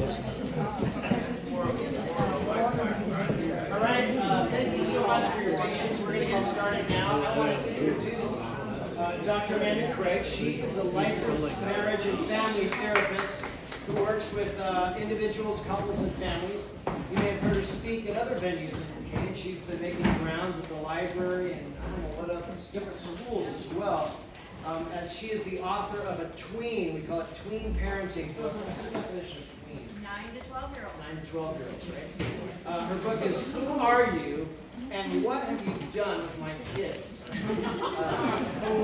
All right, thank you so much for your patience. We're going to get started now. I wanted to introduce Dr. Amanda Craig. She is a licensed marriage and family therapist who works with individuals, couples, and families. You may have heard her speak at other venues in Duquesne. She's been making the rounds at the library and I don't know what else, different schools as well. As she is the author of a tween, we call it tween parenting book. What's the definition of tween? 9 to 12-year-olds. 9 to 12-year-olds, right? Her book is Who Are You and What Have You Done with My Kids? I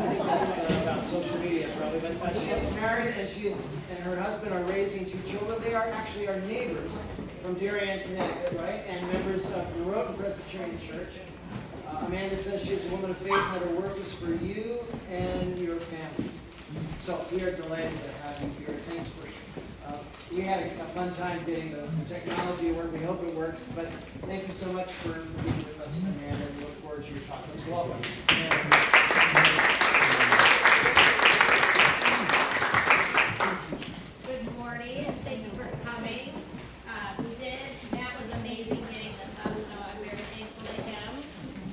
think that's about social media probably, but she's married and her husband are raising 2 children. They are actually our neighbors from Darien, Connecticut, right? And members of the Norotan Presbyterian Church. Amanda says she's a woman of faith and that her work is for you and your families. So we are delighted to have you here. Thanks for we had a fun time getting the technology to work. We hope it works. But thank you so much for being with us, Amanda. We look forward to your talk. Let's welcome Amanda. Good morning, and thank you for coming. That was amazing getting this up, so I'm very thankful to him,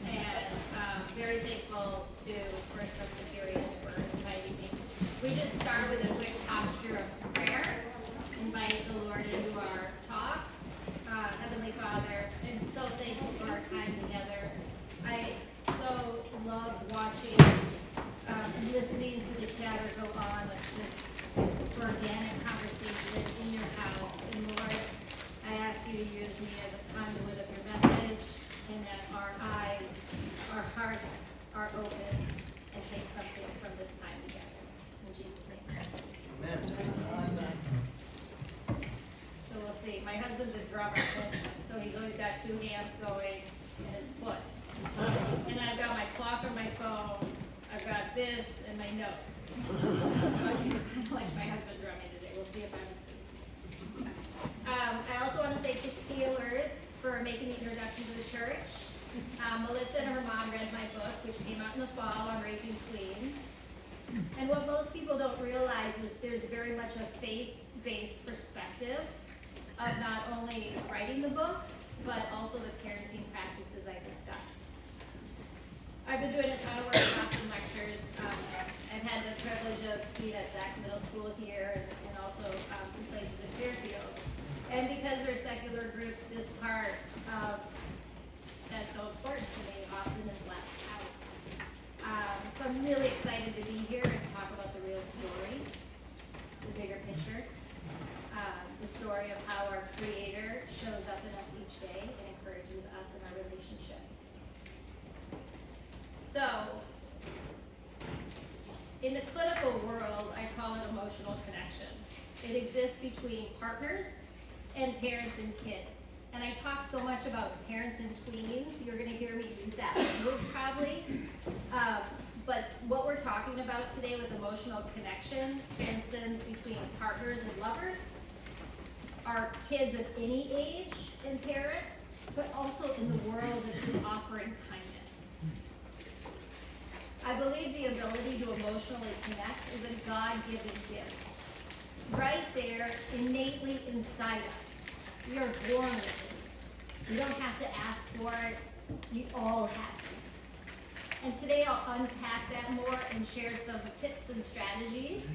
and very thankful to First Presbyterian for inviting me. We just start with a quick posture of prayer. Invite the Lord into our talk. Heavenly Father, I'm so thankful for our time together. I so love watching and listening to the chatter go on of just organic conversation in your house. And Lord, I ask you to use me as a conduit of your message, and that our eyes, our hearts are open and take something from this time together. In Jesus' name. Amen. So we'll see. My husband's a drummer, so he's always got 2 hands going and his foot. And I've got my clock on my phone, I've got this, and my notes. So I'm kind of like my husband drumming today. We'll see if I'm as good as he is. I also want to thank the Taylors for making the introduction to the church. Melissa and her mom read my book, which came out in the fall on raising tweens. And what most people don't realize is there's very much a faith-based perspective of not only writing the book, but also the parenting practices I discuss. I've been doing a ton of workshops and lectures. I've had the privilege of being at Sachs Middle School here and also some places in Fairfield. And because they're secular groups, this part that's so important to me often is left out. So I'm really excited to be here and talk about the real story, the bigger picture. The story of how our Creator shows up in us each day and encourages us in our relationships. So, in the clinical world, I call it emotional connection. It exists between partners and parents and kids. And I talk so much about parents and tweens, you're going to hear me use that language probably. But what we're talking about today with emotional connection transcends between partners and lovers, our kids of any age and parents, but also in the world that is offering kindness. I believe the ability to emotionally connect is a God-given gift. Right there, innately inside us. We are born with it. We don't have to ask for it. We all have it. And today I'll unpack that more and share some tips and strategies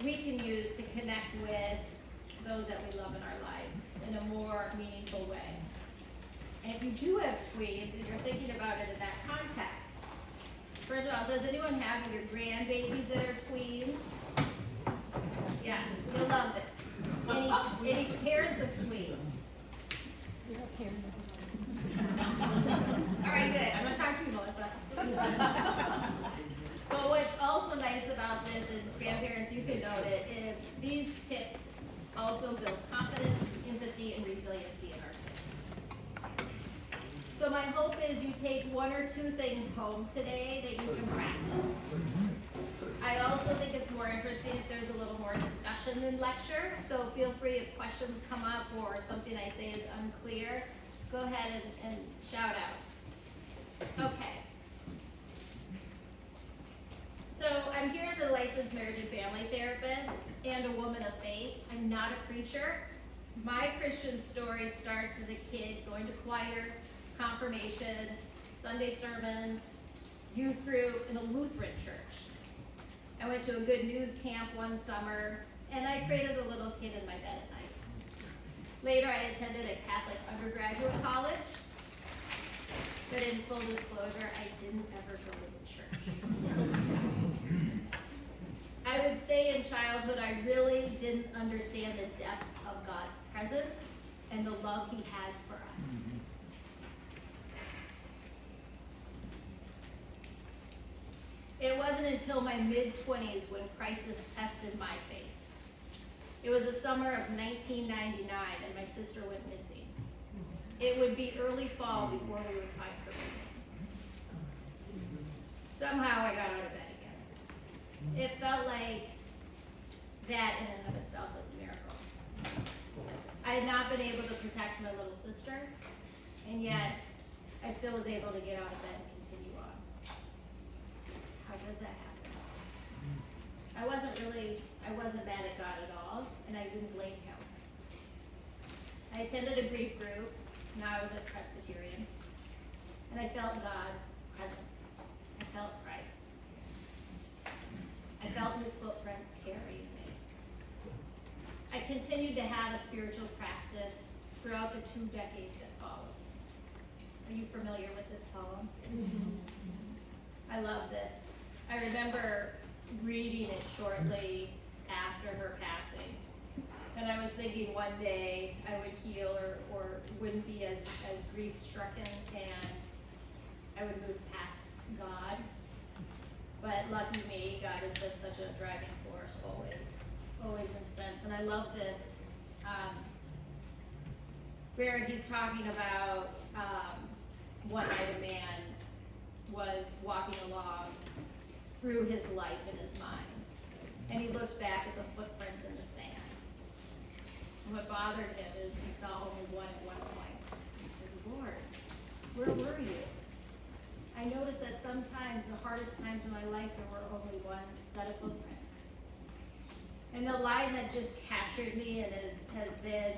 we can use to connect with those that we love in our lives in a more meaningful way. And if you do have tweens and you're thinking about it in that context, first of all, does anyone have either grandbabies that are tweens? Yeah, you'll love this. Any parents of tweens? All right, good. I'm going to talk to you, Melissa. But what's also nice about this, and grandparents, you can note it, is these tips also build confidence, empathy, and resiliency in our kids. So my hope is you take 1 or 2 things home today that you can practice. I also think it's more interesting if there's a little more discussion than lecture, so feel free if questions come up or something I say is unclear, go ahead and shout out. Okay. So I'm here as a licensed marriage and family therapist and a woman of faith. I'm not a preacher. My Christian story starts as a kid going to choir, confirmation, Sunday sermons, youth group in a Lutheran church. I went to a Good News camp one summer, and I prayed as a little kid in my bed at night. Later, I attended a Catholic undergraduate college, but in full disclosure, I didn't ever go to the church. I would say in childhood, I really didn't understand the depth of God's presence and the love He has for us. It wasn't until my mid-20s when crisis tested my faith. It was the summer of 1999 and my sister went missing. It would be early fall before we would find her remains. Somehow I got out of bed again. It felt like that in and of itself was a miracle. I had not been able to protect my little sister, and yet I still was able to get out of bed and continue on. How does that happen? I wasn't mad at God at all, and I didn't blame Him. I attended a grief group, now I was a Presbyterian, and I felt God's presence. I felt Christ. I felt His footprints carrying me. I continued to have a spiritual practice throughout the 2 decades that followed. Are you familiar with this poem? I love this. I remember reading it shortly after her passing. And I was thinking one day I would heal or wouldn't be as grief stricken and I would move past God. But lucky me, God has been such a driving force always in sense. And I love this, where he's talking about one night a man was walking along through his life in his mind. And he looked back at the footprints in the sand. And what bothered him is he saw only one at one point. He said, Lord, where were you? I noticed that sometimes, the hardest times in my life, there were only one set of footprints. And the line that just captured me and has been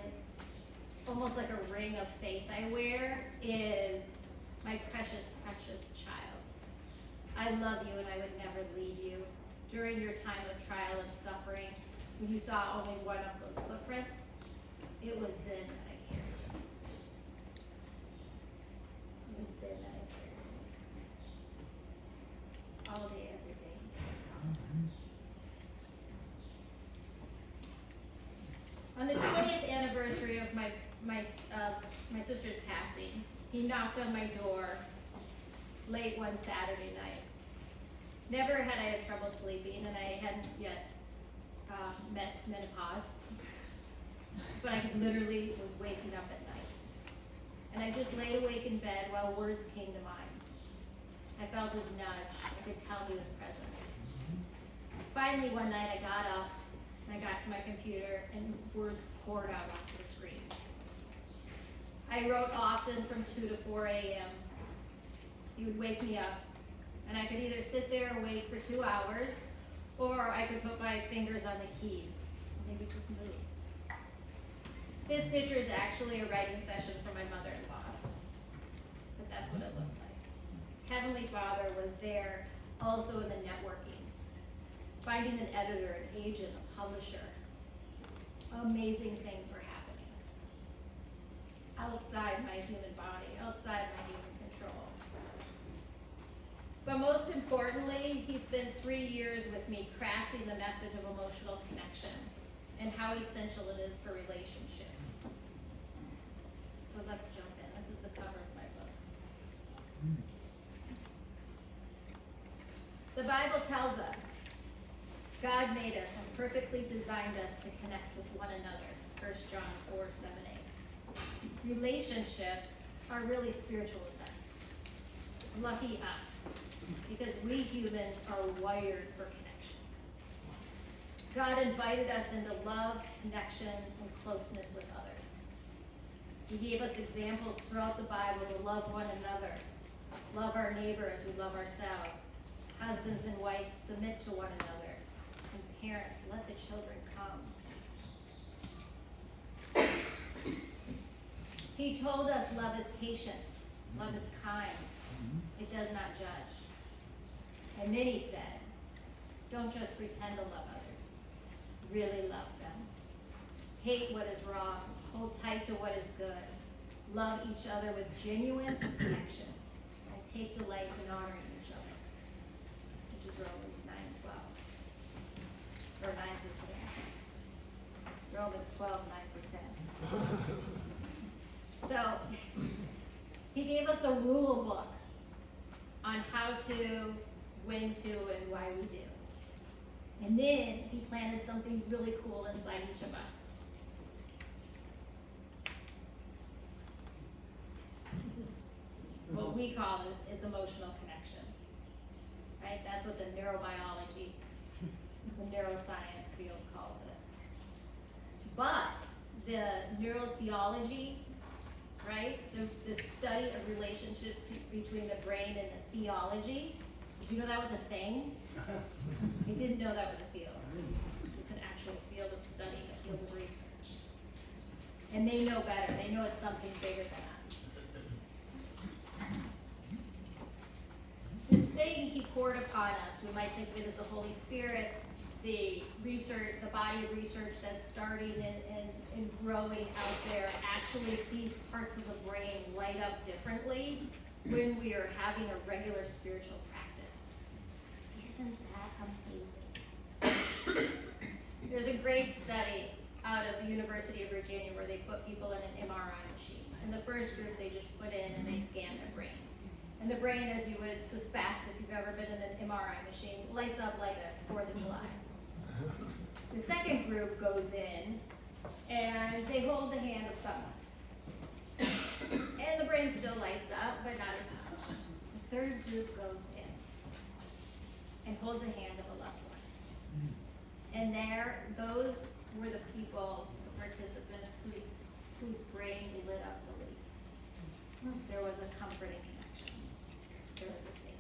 almost like a ring of faith I wear is, my precious, precious child. I love you and I would never leave you. During your time of trial and suffering, when you saw only one of those footprints, it was then that I carried you. It was then that I carried you. All day, every day, He cares all of us. On the 20th anniversary of my sister's passing, he knocked on my door late one Saturday night. Never had I had trouble sleeping, and I hadn't yet met menopause. But I literally was waking up at night. And I just laid awake in bed while words came to mind. I felt his nudge. I could tell he was present. Finally, one night I got up, and I got to my computer, and words poured out onto the screen. I wrote often from 2 to 4 a.m. He would wake me up, and I could either sit there and wait for 2 hours, or I could put my fingers on the keys, and they would just move. This picture is actually a writing session for my mother-in-law's, but that's what it looked like. Heavenly Father was there also in the networking, finding an editor, an agent, a publisher. Amazing things were happening outside my human body, outside my human control. But most importantly, he spent 3 years with me crafting the message of emotional connection and how essential it is for relationship. So let's jump in. This is the cover of my book. The Bible tells us God made us and perfectly designed us to connect with one another. 1 John 4:7-8. Relationships are really spiritual events. Lucky us, because we humans are wired for connection. God invited us into love, connection, and closeness with others. He gave us examples throughout the Bible to love one another, love our neighbor as we love ourselves. Husbands and wives, submit to one another. And parents, let the children come. He told us love is patient, love is kind, it does not judge. And then he said, don't just pretend to love others, really love them. Hate what is wrong, hold tight to what is good. Love each other with genuine affection. And take delight in honoring each other. Which is Romans 9:12. Or 9 through 10. Romans 12, 9 through 10. So, he gave us a rule book on how to, when to, and why we do. And then he planted something really cool inside each of us. What we call it is emotional connection, right? That's what the neurobiology, the neuroscience field calls it. But the neurotheology, right? The study of relationship between the brain and the theology. Did you know that was a thing? I didn't know that was a field. It's an actual field of study, a field of research. And they know better. They know it's something bigger than us. This thing he poured upon us, we might think of it as the Holy Spirit, the research, the body of research that's starting and growing out there actually sees parts of the brain light up differently when we are having a regular spiritual practice. Isn't that amazing? There's a great study out of the University of Virginia where they put people in an MRI machine. In the first group, they just put in and they scan their brain. And the brain, as you would suspect if you've ever been in an MRI machine, lights up like a 4th of July. The second group goes in and they hold the hand of someone. And the brain still lights up, but not as much. The third group goes in and holds the hand of a loved one. And those were the people, the participants whose brain lit up the least. There was a comforting connection. There was a safety.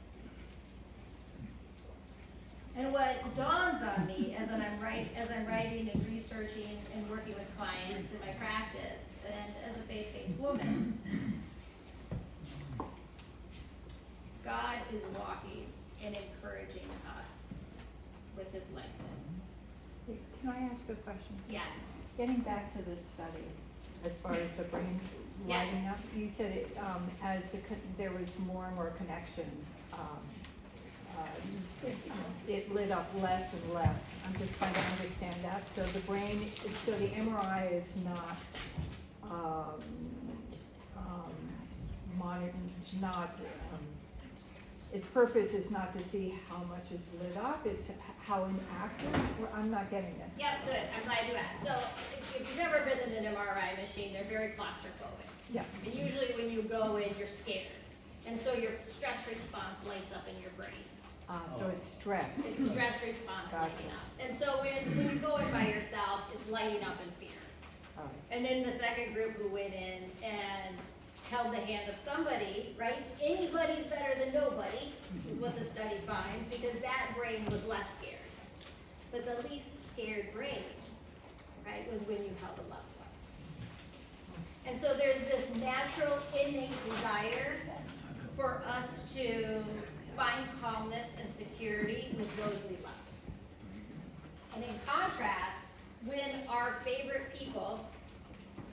And what dawns on me as I'm writing and researching and working with clients in my practice, and as a faith-based woman, God is walking and encouraging us with his likeness. Can I ask a question? Yes. Getting back to this study, as far as the brain Yes. lighting up, you said it, there was more and more connection, it lit up less and less. I'm just trying to understand that. So the brain, so the MRI is not, its purpose is not to see how much is lit up, it's how inactive, or I'm not getting it. Yeah, good. I'm glad you asked. So if you've never been in an MRI machine, they're very claustrophobic. Yeah. And usually when you go in, you're scared. And so your stress response lights up in your brain. So it's stress. It's stress response Gotcha. lighting up. And so when you go in by yourself, it's lighting up in fear. Oh, And then the second group who went in and held the hand of somebody, right? Anybody's better than nobody, is what the study finds, because that brain was less scared. But the least scared brain, right, was when you held a loved one. And so there's this natural, innate desire for us to find calmness and security with those we love. And in contrast, when our favorite people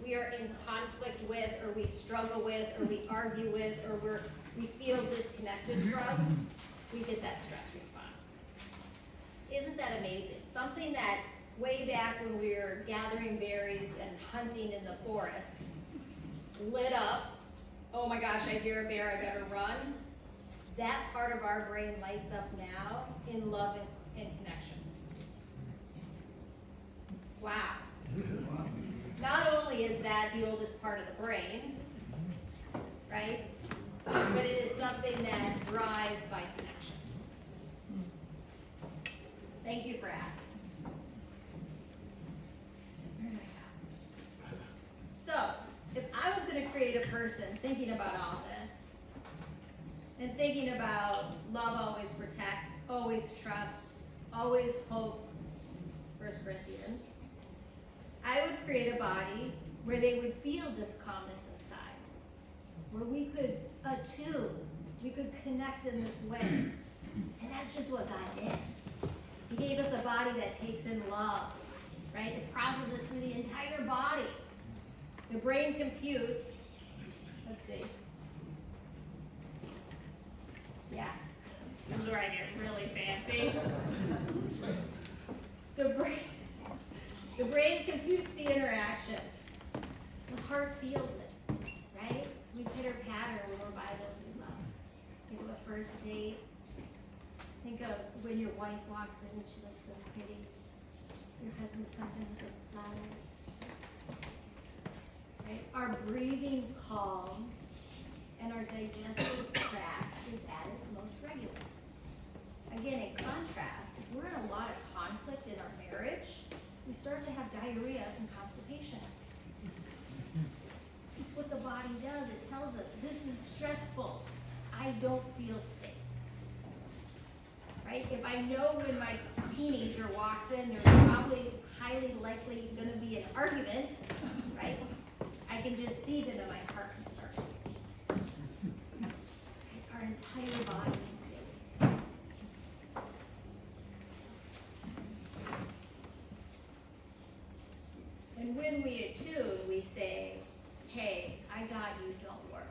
we are in conflict with, or we struggle with, or we argue with, or we feel disconnected from, we get that stress response. Isn't that amazing? Something that way back when we were gathering berries and hunting in the forest, lit up, oh my gosh, I hear a bear, I better run. That part of our brain lights up now in love and connection. Wow. Not only is that the oldest part of the brain, right? But it is something that drives by connection. Thank you for asking. Where did I go? So, if I was going to create a person thinking about all this, and thinking about love always protects, always trusts, always hopes, 1 Corinthians, I would create a body where they would feel this calmness inside, where we could attune, we could connect in this way. And that's just what God did. He gave us a body that takes in love, right? It processes it through the entire body. The brain computes, let's see. Yeah, this is where I get really fancy. The brain computes the interaction. The heart feels it, right? We pitter patter when we're by those we love. Think of a first date. Think of when your wife walks in and she looks so pretty. Your husband comes in with those flowers. Right? Our breathing calms and our digestive tract is at its most regular. Again, in contrast, if we're in a lot of conflict in our marriage, we start to have diarrhea and constipation. It's what the body does. It tells us this is stressful. I don't feel safe. Right? If I know when my teenager walks in, there's probably highly likely going to be an argument, right? I can just see them and my heart can start to see. Our entire body can feel these things. And when we attune, we say, hey, I got you, don't worry.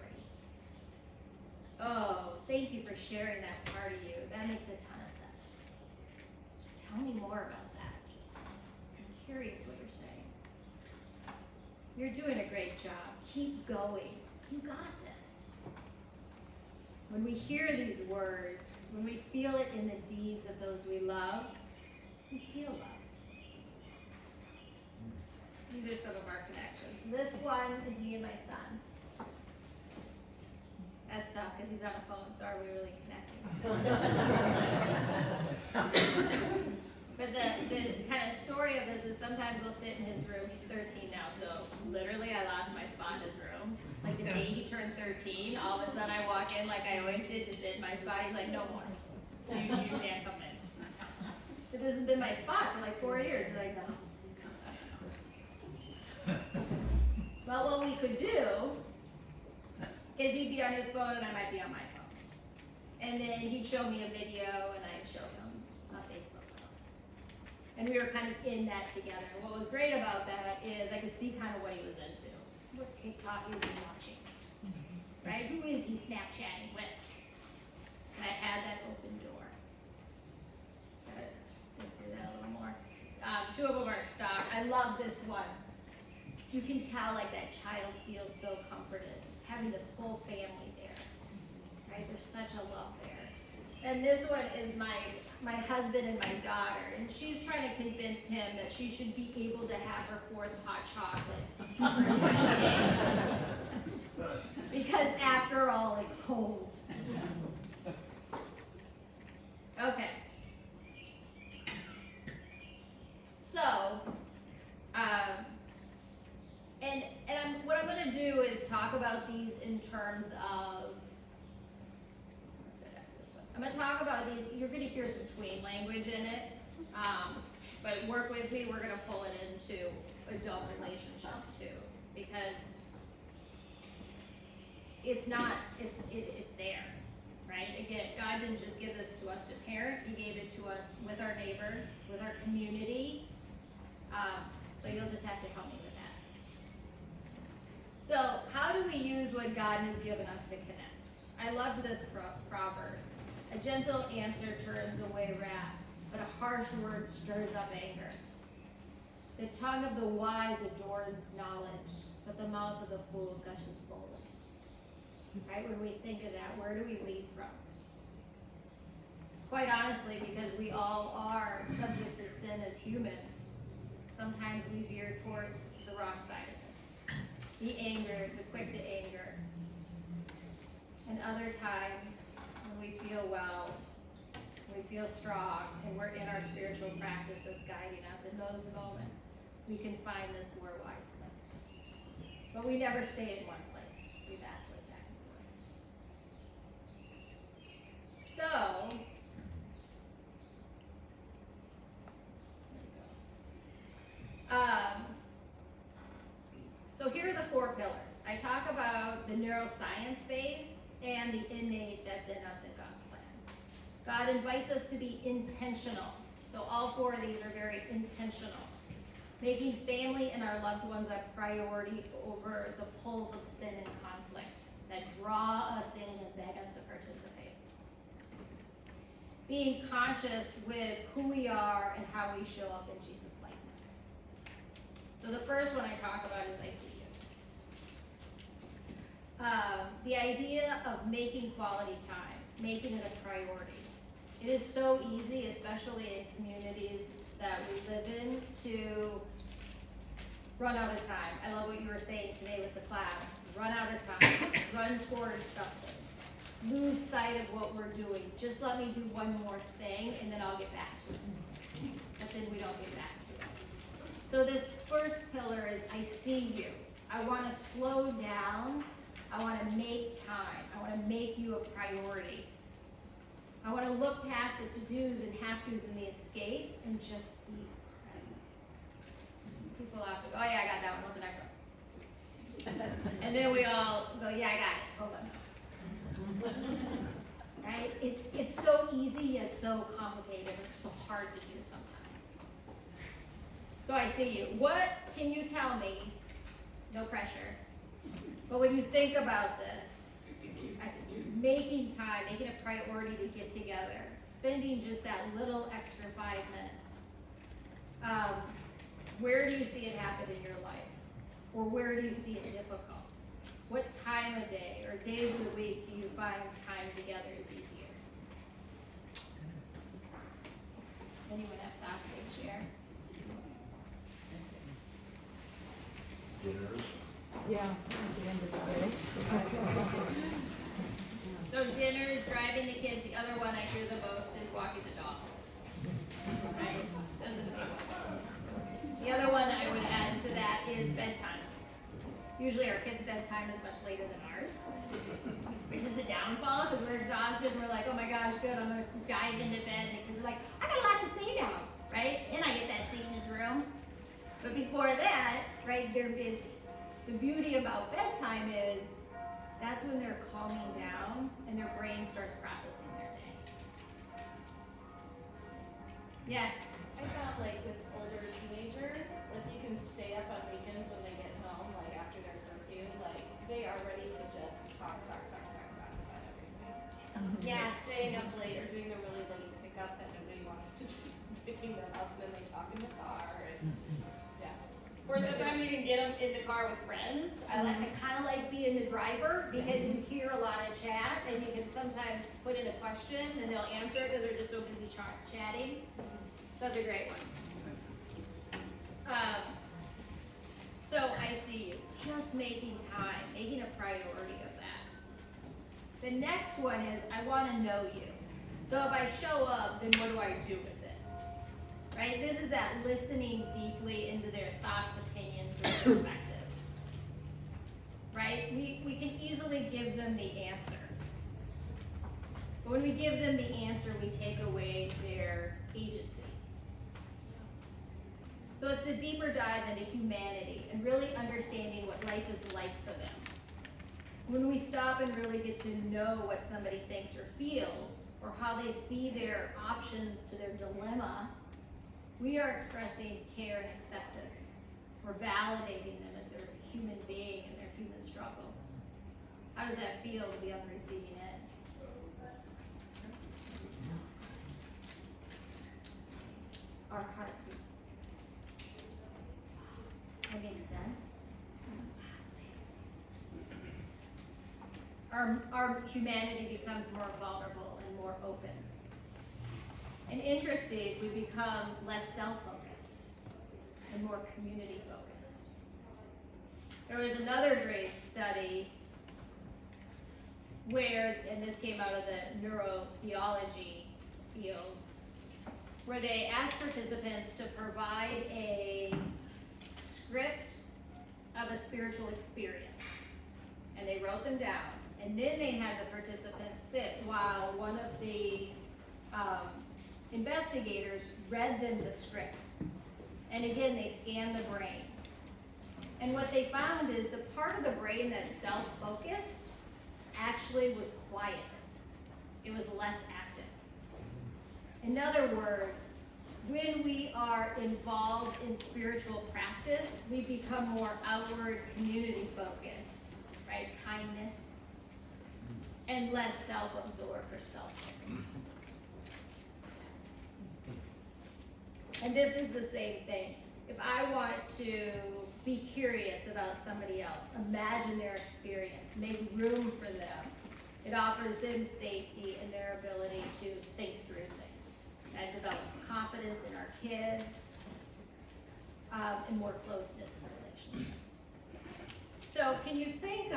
Oh, thank you for sharing that part of you. That makes a ton of sense. Tell me more about that. I'm curious what you're saying. You're doing a great job. Keep going. You got this. When we hear these words, when we feel it in the deeds of those we love, we feel loved. These are some of our connections. This one is me and my son. That's tough because he's on a phone, so are we really connecting? But the kind of story of this is sometimes we'll sit in his room. He's 13 now, so literally I lost my spot in his room. It's like the day he turned 13, all of a sudden I walk in like I always did to sit in my spot. He's like, no more. You can't come in. But this has been my spot for like 4 years. He's like, no. Well, what we could do is he'd be on his phone and I might be on my phone. And then he'd show me a video and I'd show him a Facebook post. And we were kind of in that together. And what was great about that is I could see kind of what he was into. What TikTok is he watching? Right? Who is he Snapchatting with? And I had that open door. Gotta think through that a little more. Two of them are stock. I love this one. You can tell like that child feels so comforted, having the full family there, right? There's such a love there. And this one is my husband and my daughter, and she's trying to convince him that she should be able to have her fourth hot chocolate or something. Because after all, it's cold. Okay. So, what I'm going to do is talk about these in terms of, let's set up this one. I'm going to talk about these, you're going to hear some tween language in it, but work with me, we're going to pull it into adult relationships too, because it's not, it's there, right? Again, God didn't just give this to us to parent, He gave it to us with our neighbor, with our community, so you'll just have to help me with that. So, how do we use what God has given us to connect? I loved this Proverbs. A gentle answer turns away wrath, but a harsh word stirs up anger. The tongue of the wise adorns knowledge, but the mouth of the fool gushes fully. Right? When we think of that, where do we lead from? Quite honestly, because we all are subject to sin as humans, sometimes we veer towards the wrong side of this. The anger, the quick to anger. And other times, when we feel well, we feel strong, and we're in our spiritual practice that's guiding us, in those moments, we can find this more wise place. But we never stay in one place. We vacillate back and forth. So, So here are the 4 pillars. I talk about the neuroscience base and the innate that's in us in God's plan. God invites us to be intentional. So all 4 of these are very intentional. Making family and our loved ones a priority over the pulls of sin and conflict that draw us in and beg us to participate. Being conscious with who we are and how we show up in Jesus' likeness. So the first one I talk about is I see you. The idea of making quality time, making it a priority. It is so easy, especially in communities that we live in, to run out of time. I love what you were saying today with the class. Run out of time, run towards something, lose sight of what we're doing. Just let me do one more thing and then I'll get back to it. But then we don't get back to it. So this first pillar is I see you. I want to slow down. I want to make time. I want to make you a priority. I want to look past the to-dos and have-tos and the escapes and just be present. People often go, oh yeah, I got that one. What's the next one? And then we all go, yeah, I got it. Hold on. Right? It's so easy yet so complicated or so hard to do sometimes. So I see you. What can you tell me? No pressure. But when you think about this, making time, making a priority to get together, spending just that little extra 5 minutes, where do you see it happen in your life? Or where do you see it difficult? What time of day or days of the week do you find time together is easier? Anyone have thoughts they share? Dinners. Yeah, at the end of the day. So dinners, driving the kids. The other one I hear the most is walking the dog. Right? Those are the big ones. The other one I would add to that is bedtime. Usually our kids' bedtime is much later than ours, which is the downfall because we're exhausted and we're like, oh my gosh, good, I'm gonna dive into bed. And the kids are like, I got a lot to say now, right? And I get that seat in his room. But before that, right, they're busy. The beauty about bedtime is that's when they're calming down and their brain starts processing their day. Yes. I found like with older teenagers, like you can stay up on weekends when they get home, like after their curfew, like they are ready to just talk about everything. Yes. Like, staying up late or doing a really late pickup that nobody wants to do, picking them up, and then they talk in the car and yeah. Or sometimes you can get them in the car with friends. I kind of like being the driver because you hear a lot of chat and you can sometimes put in a question and they'll answer it because they're just so busy chatting. So that's a great one. So I see you just making time, making a priority of that. The next one is I want to know you. So if I show up, then what do I do with it? Right? This is that listening deeply into their thoughts, opinions, and perspectives. Right? We can easily give them the answer. But when we give them the answer, we take away their agency. So it's a deeper dive into humanity and really understanding what life is like for them. When we stop and really get to know what somebody thinks or feels, or how they see their options to their dilemma, we are expressing care and acceptance. We're validating them as their human being and their human struggle. How does that feel to be on the receiving end? Our heart beats. That makes sense. Our humanity becomes more vulnerable and more open. And interesting, we become less self-focused and more community-focused. There was another great study where, and this came out of the neurotheology field, where they asked participants to provide a script of a spiritual experience. And they wrote them down. And then they had the participants sit while one of the investigators read them the script. And again, they scanned the brain. And what they found is the part of the brain that's self-focused actually was quiet. It was less active. In other words, when we are involved in spiritual practice, we become more outward, community focused, right? Kindness, and less self-absorbed or self-focused. And this is the same thing. If I want to be curious about somebody else, imagine their experience, make room for them, it offers them safety and their ability to think through things. That develops confidence in our kids, and more closeness in the relationship. So can you think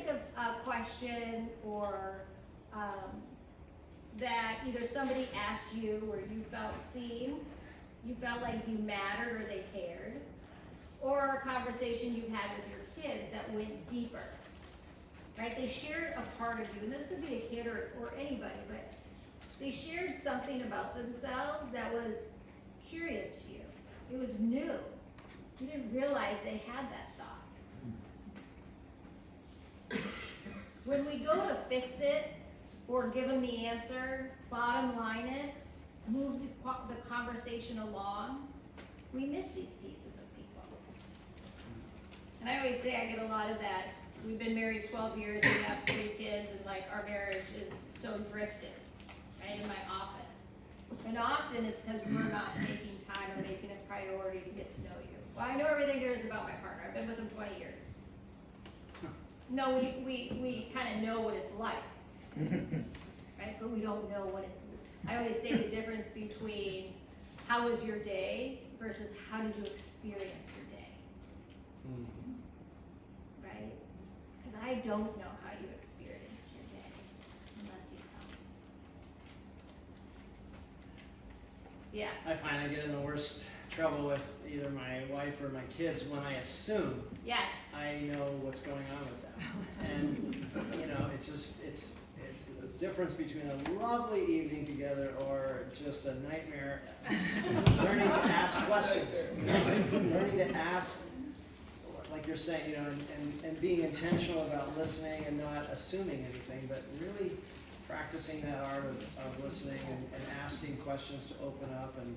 of a question or that either somebody asked you where you felt seen, you felt like you mattered or they cared, or a conversation you had with your kids that went deeper, right? They shared a part of you, and this could be a kid or anybody, but they shared something about themselves that was curious to you. It was new. You didn't realize they had that thought. When we go to fix it or give them the answer, bottom line it, move the conversation along, we miss these pieces of people. And I always say I get a lot of that. We've been married 12 years, we have 3 kids, and like our marriage is so drifted, right, in my office. And often it's because we're not taking time or making a priority to get to know you. Well, I know everything there is about my partner. I've been with him 20 years. No, we kind of know what it's like, right? But we don't know what it's like. I always say the difference between how was your day versus how did you experience your day, right? Because I don't know how you experienced your day unless you tell me. Yeah. I find I get in the worst trouble with either my wife or my kids when I assume Yes. I know what's going on with them. And, you know, it's the difference between a lovely evening together or just a nightmare. Learning to ask questions, learning to ask, like you're saying, you know, and being intentional about listening and not assuming anything, but really practicing that art of listening and asking questions to open up and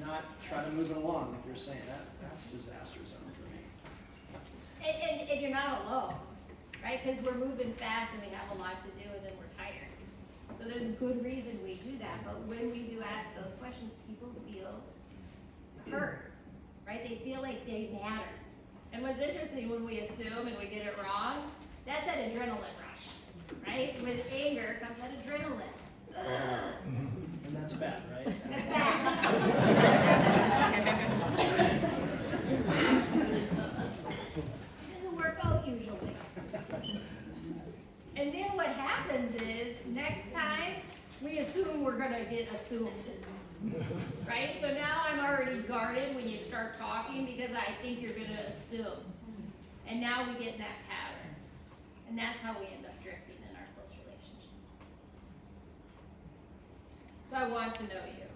not try to move it along, like you're saying. That's disaster zone for me. And you're not alone, right? Because we're moving fast and we have a lot to do and then we're tired. So there's a good reason we do that. But when we do ask those questions, people feel heard, right? They feel like they matter. And what's interesting, when we assume and we get it wrong, that's that adrenaline rush, right? With anger comes that adrenaline. And that's bad, right? That's bad. Doesn't work out usually. And then what happens is, next time, we assume we're gonna get assumed. Right? So now I'm already guarded when you start talking because I think you're gonna assume. And now we get in that pattern. And that's how we end up drifting in our close relationships. So I want to know you.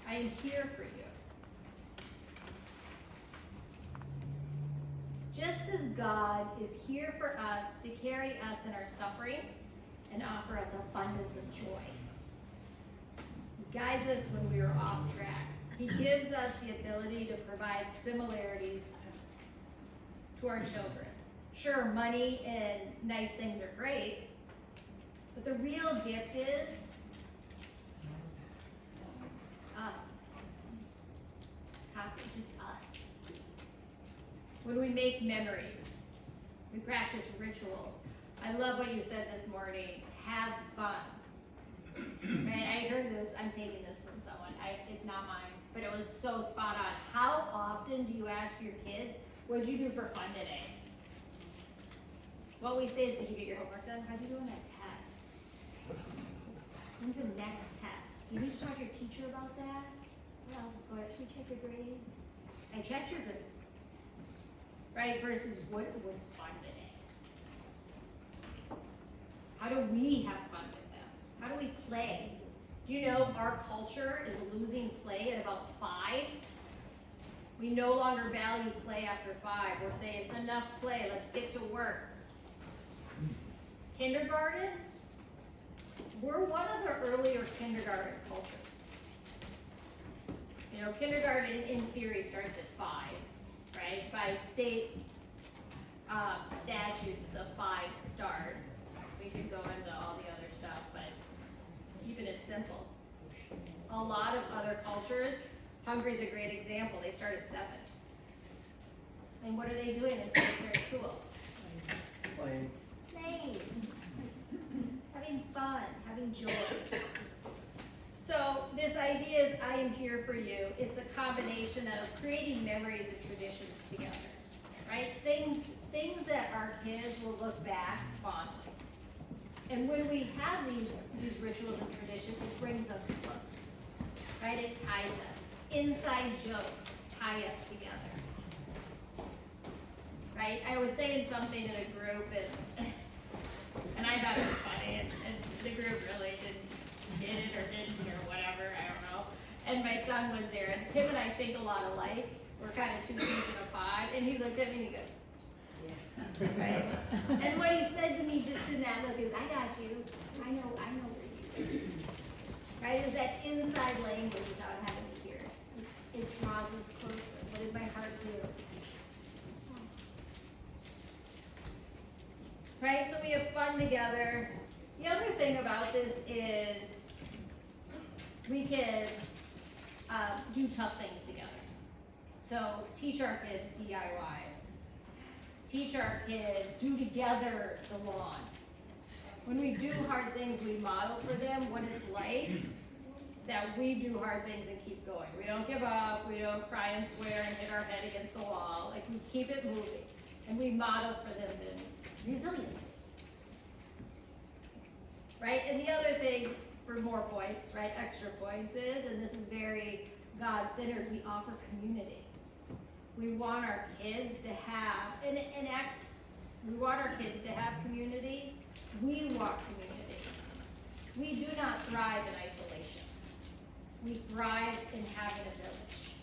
I am here for you. Just as God is here for us to carry us in our suffering and offer us abundance of joy. He guides us when we are off track. He gives us the ability to provide similarities to our children. Sure, money and nice things are great, but the real gift is us. Just us. When we make memories, we practice rituals. I love what you said this morning, have fun. Right, I heard this, I'm taking this from someone, it's not mine, but it was so spot on. How often do you ask your kids, what did you do for fun today? What we say is, did you get your homework done? How'd you do on that test? When's the next test? Do you need to talk to your teacher about that? What else is going on? Should we check your grades? I checked your grades. Right, versus what was fun today? How do we have fun with them? How do we play? Do you know our culture is losing play at about 5? We no longer value play after 5. We're saying enough play, let's get to work. Kindergarten, we're one of the earlier kindergarten cultures. You know, kindergarten in theory starts at 5, right? By state statutes, it's a 5 start. We could go into all the other stuff, but keeping it simple. A lot of other cultures, Hungary's a great example, they start at 7. And what are they doing until they start school? Playing. Playing. Having fun, having joy. So this idea is I am here for you. It's a combination of creating memories and traditions together, right? Things that our kids will look back fondly. And when we have these rituals and traditions, it brings us close, right? It ties us. Inside jokes tie us together, right? I was saying something in a group, and I thought it was funny, and the group really didn't get it or didn't or whatever, I don't know. And my son was there, and him and I think a lot alike. We're kind of 2 peas in a pod, and he looked at me and he goes, right? And what he said to me just in that look is, I got you. I know where you are. Right? It was that inside language without having to hear it. It draws us closer. What did my heart do? Right? So we have fun together. The other thing about this is we can do tough things together. So teach our kids DIY. Teach our kids, do together the lawn. When we do hard things, we model for them what it's like that we do hard things and keep going. We don't give up, we don't cry and swear and hit our head against the wall. Like, we keep it moving. And we model for them the resiliency. Right? And the other thing, for more points, right, extra points is, and this is very God-centered, we offer community. We want our kids to have, we want our kids to have community. We want community. We do not thrive in isolation. We thrive in having a village.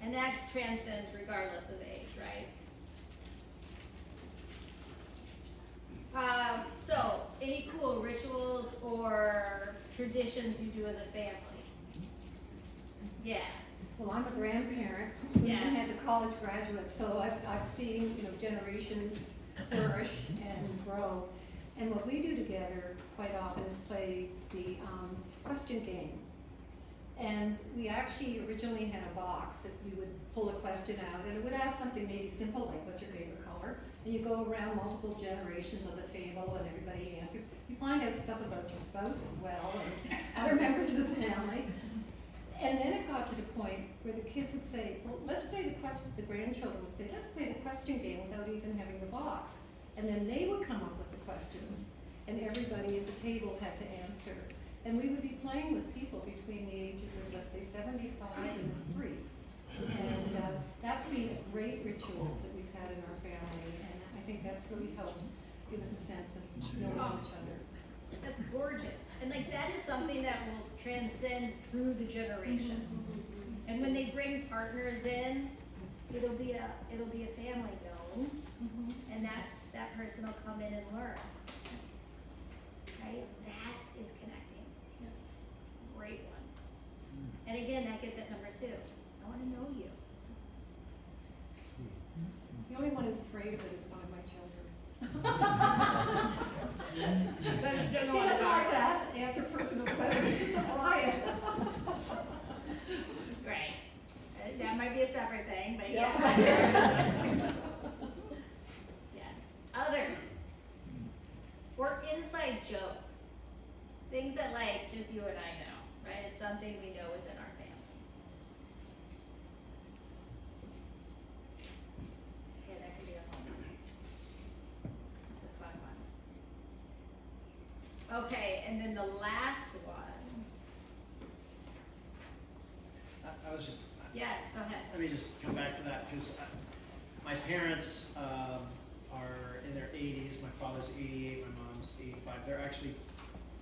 And that transcends regardless of age, right? So, any cool rituals or traditions you do as a family? Yeah. Well, I'm a grandparent, Yes. and as a college graduate, so I've seen, generations flourish and grow. And what we do together quite often is play the question game. And we actually originally had a box that you would pull a question out, and it would ask something maybe simple like, what's your favorite color? And you go around multiple generations of the table and everybody answers. You find out stuff about your spouse as well, and other members of the family. And then it got to the point where the kids would say, well, let's play the question, the grandchildren would say, let's play the question game without even having the box. And then they would come up with the questions, and everybody at the table had to answer. And we would be playing with people between the ages of, let's say, 75 and 3. And that's been a great ritual that we've had in our family, and I think that's really helped give us a sense of knowing each other. That's gorgeous. And like, that is something that will transcend through the generations. And when they bring partners in, it'll be a family known, and that person will come in and learn. Right? That is connecting. Great one. And again, that gets at number 2. I want to know you. The only one who's afraid of it is one of my children. Don't He know what doesn't to like to answer personal questions, it's a riot. Right. That might be a separate thing, but yeah. Yeah. Others. Or inside jokes. Things that like just you and I know, right? It's something we know within our family. Okay, that could be a fun one. It's a fun one. Okay, and then the last one. I was just, Yes, go ahead. let me just come back to that, because my parents are in their 80s. My father's 88, my mom's 85. They're actually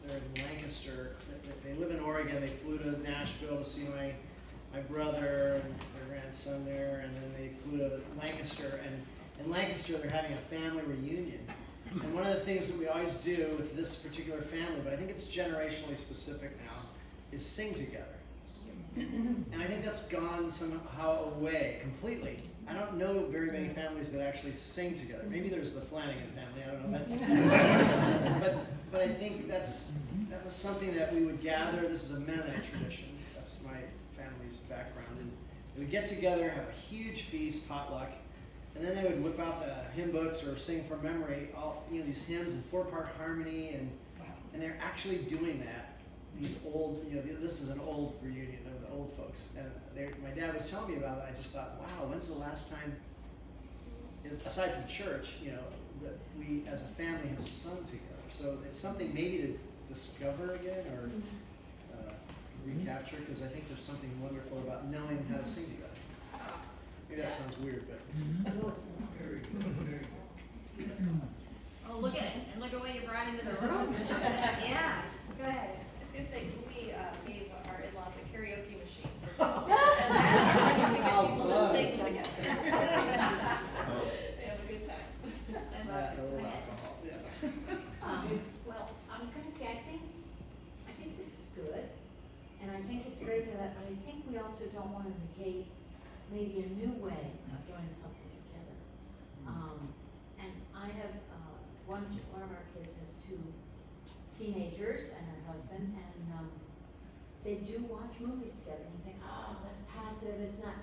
they're in Lancaster. They live in Oregon. They flew to Nashville to see my brother and their grandson there, and then they flew to Lancaster. And in Lancaster, they're having a family reunion. And one of the things that we always do with this particular family, but I think it's generationally specific now, is sing together. And I think that's gone somehow away completely. I don't know very many families that actually sing together. Maybe there's the Flanagan family, I don't know. But I think that was something that we would gather. This is a Mennonite tradition. That's my family's background. And we would get together, have a huge feast, potluck, and then they would whip out the hymn books or sing from memory, all these hymns in 4-part harmony, and they're actually doing that. These old, this is an old reunion of the old folks, and my dad was telling me about it. I just thought, wow, when's the last time, aside from church, that we as a family have sung together? So it's something maybe to discover again or recapture, because I think there's something wonderful about knowing how to sing together. Maybe that sounds weird, but Very good, very good. Oh, look at it, and look at what you brought into the room. Yeah, go ahead. I was gonna say, can we gave our in-laws a karaoke machine for Christmas? And that's how we get people to sing together. They have a good time. a little alcohol. Yeah. Well, I was gonna say, I think this is good, and I think it's great to that, but I think we also don't wanna negate maybe a new way of doing something together. And I have, one of our kids has 2 teenagers and her husband, and, they do watch movies together, and you think, oh, that's passive, it's not.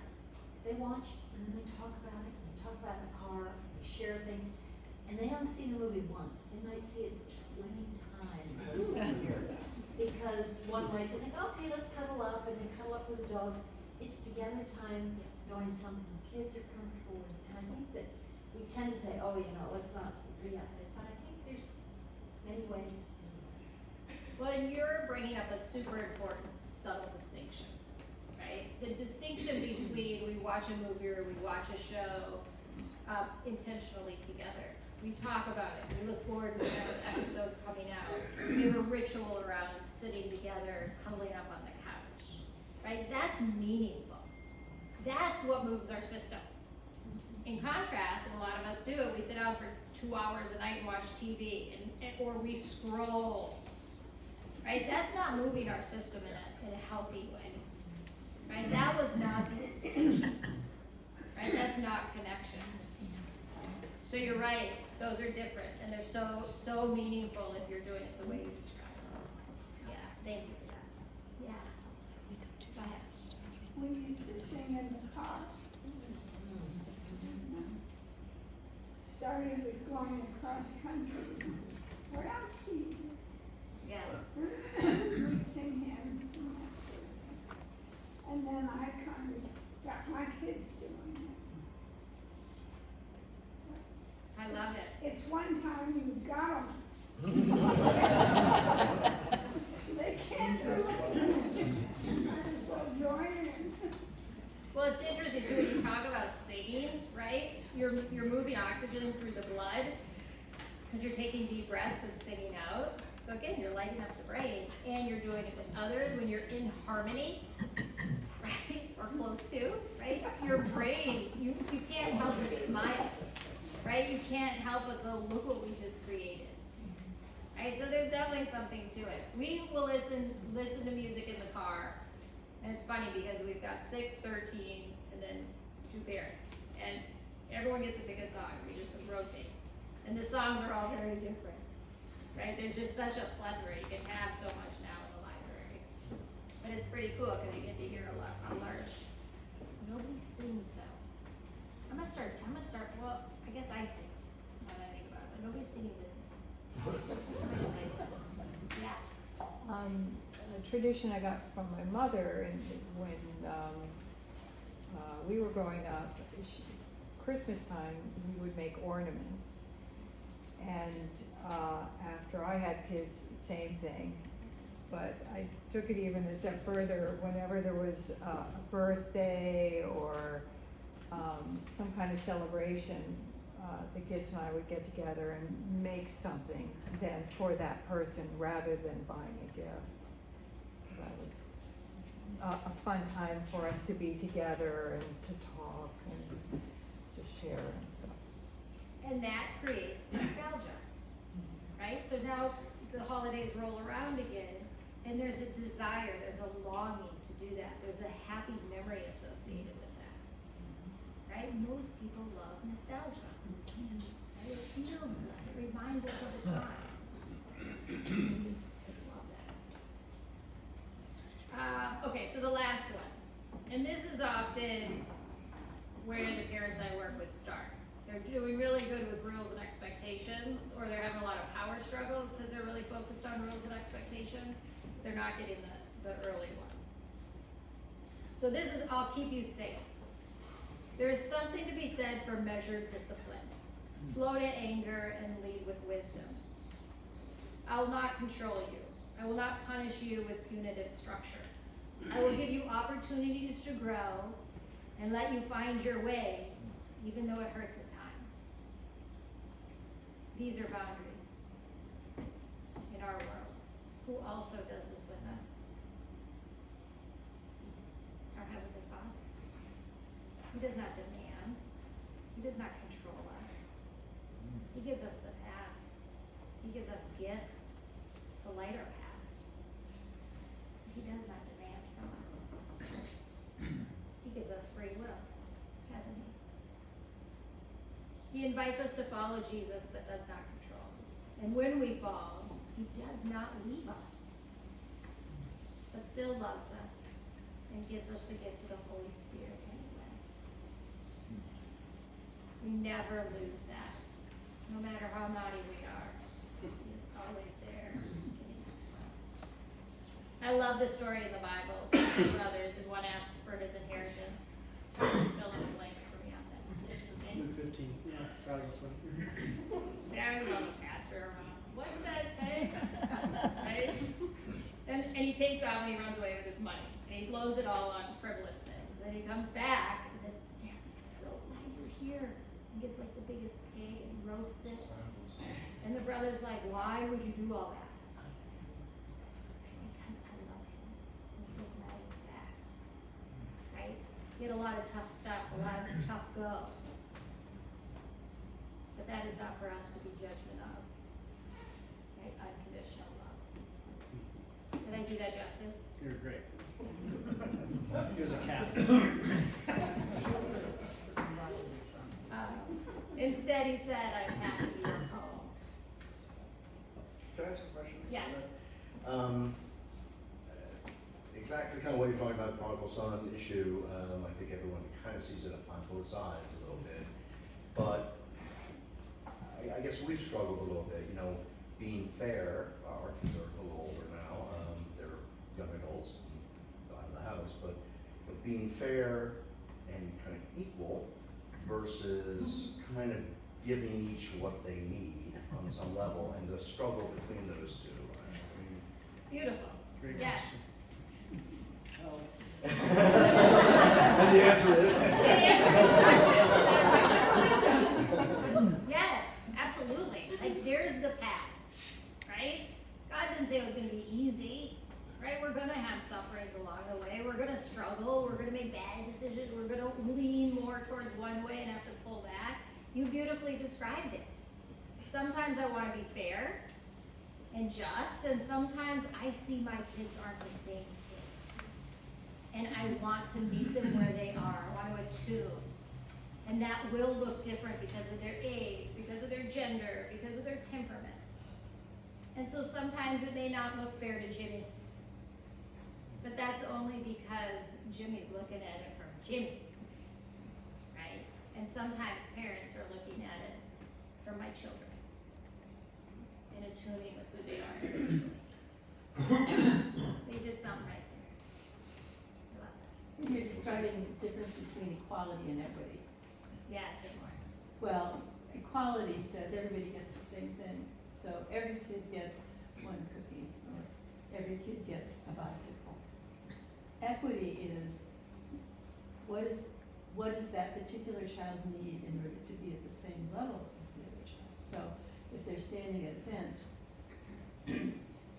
They watch, and then they talk about it, and they talk about it in the car, they share things, and they don't see the movie once, they might see it 20 times a year. Because one likes it, they go, okay, let's cuddle up, and they cuddle up with the dogs. It's together time, doing something the kids are comfortable with, and I think that we tend to say, oh, let's not agree on it, but I think there's many ways to do it. Well, and you're bringing up a super important subtle distinction, right? The distinction between we watch a movie or we watch a show intentionally together. We talk about it, we look forward to the next episode coming out. We have a ritual around sitting together, cuddling up on the couch, right? That's meaningful. That's what moves our system. In contrast, and a lot of us do it, we sit down for 2 hours a night and watch TV, or we scroll. Right? That's not moving our system in a healthy way. Right? That was not the intention. Right? That's not connection. So you're right, those are different, and they're so meaningful if you're doing it the way you described it. Yeah, thank you for that. Yeah. Go ahead. We used to sing in the car. Started with going across country. What else do you do? Yeah. We sing hymns and that sort of thing. And then I kind of got my kids doing it. I love it. It's one time you got them. They can't do it. Might as well join in. Well, it's interesting too, when you talk about singing, right? You're moving oxygen through the blood, because you're taking deep breaths and singing out. So again, you're lighting up the brain, and you're doing it with others when you're in harmony, right? Or close to, right? Your brain, you can't help but smile, right? You can't help but go, look what we just created. Right? So there's definitely something to it. We will listen to music in the car, and it's funny because we've got 6, 13, and then 2 parents, and everyone gets to pick a song. We just rotate, and the songs are all very different. Right? There's just such a plethora. You can have so much now in the library. But it's pretty cool because you get to hear a large. Nobody sings though. I'm gonna start, well, I guess I sing, now that I think about it, but nobody's singing with me. Yeah. A tradition I got from my mother when we were growing up, Christmas time, we would make ornaments. And after I had kids, same thing. But I took it even a step further. Whenever there was a birthday or some kind of celebration, the kids and I would get together and make something then for that person rather than buying a gift. That was a fun time for us to be together and to talk and to share and stuff. And that creates nostalgia, right? So now the holidays roll around again, and there's a desire, there's a longing to do that. There's a happy memory associated with that, right? Most people love nostalgia. Right? It feels good. It reminds us of a time. Love that. Okay, so the last one, and this is often where the parents I work with start. They're doing really good with rules and expectations, or they're having a lot of power struggles because they're really focused on rules and expectations. They're not getting the early ones. So this is, I'll keep you safe. There is something to be said for measured discipline. Slow to anger and lead with wisdom. I will not control you. I will not punish you with punitive structure. I will give you opportunities to grow and let you find your way, even though it hurts at times. These are boundaries in our world. Who also does this with us? Our Heavenly Father. He does not demand. He does not control us. He gives us the path. He gives us gifts to light our path. He does not demand from us. He gives us free will, hasn't he? He invites us to follow Jesus, but does not control. And when we fall, he does not leave us, but still loves us and gives us the gift of the Holy Spirit anyway. We never lose that. No matter how naughty we are, he is always there giving it to us. I love the story in the Bible, two brothers, and one asks for his inheritance. Fill in the blanks for me on this. Luke 15, yeah, prodigal son. Yeah, I love a pastor. What's that thing? Right? And he takes off and he runs away with his money. And he blows it all on frivolous things. Then he comes back and then, Dad's like, I'm so glad you're here. He gets like the biggest pig and roasts it. And the brother's like, why would you do all that? Because I love him. I'm so glad he's back. Right? He had a lot of tough stuff, a lot of tough go. But that is not for us to be judgment of. Right? Unconditional love. Did I do that justice? You're great. He was a calf. Instead, he said, I'm happy you're home. Can I ask a question? Yes. Exactly kind of what you're talking about, prodigal son issue. I think everyone kind of sees it on both sides a little bit. But I guess we've struggled a little bit, you know, being fair. Our kids are a little older now. They're young adults, out of the house, but being fair and kind of equal versus kind of giving each what they need on some level, and the struggle between those two. Beautiful. Great Yes. And the answer is? The answer is yes, absolutely. Like, there's the path, right? God didn't say it was going to be easy, right? We're going to have sufferings along the way. We're going to struggle. We're going to make bad decisions. We're going to lean more towards one way and have to pull back. You beautifully described it. Sometimes I want to be fair and just, and sometimes I see my kids aren't the same kid. And I want to meet them where they are. I want to attune. And that will look different because of their age, because of their gender, because of their temperament. And so sometimes it may not look fair to Jimmy. But that's only because Jimmy's looking at it from Jimmy. Right? And sometimes parents are looking at it from my children. And attuning with who they are. So you did something right there. I love that. You're describing the difference between equality and equity. Yeah, say more. Well, equality says everybody gets the same thing. So every kid gets one cookie, or every kid gets a bicycle. Equity is, what is what does that particular child need in order to be at the same level as the other child? So if they're standing at a fence,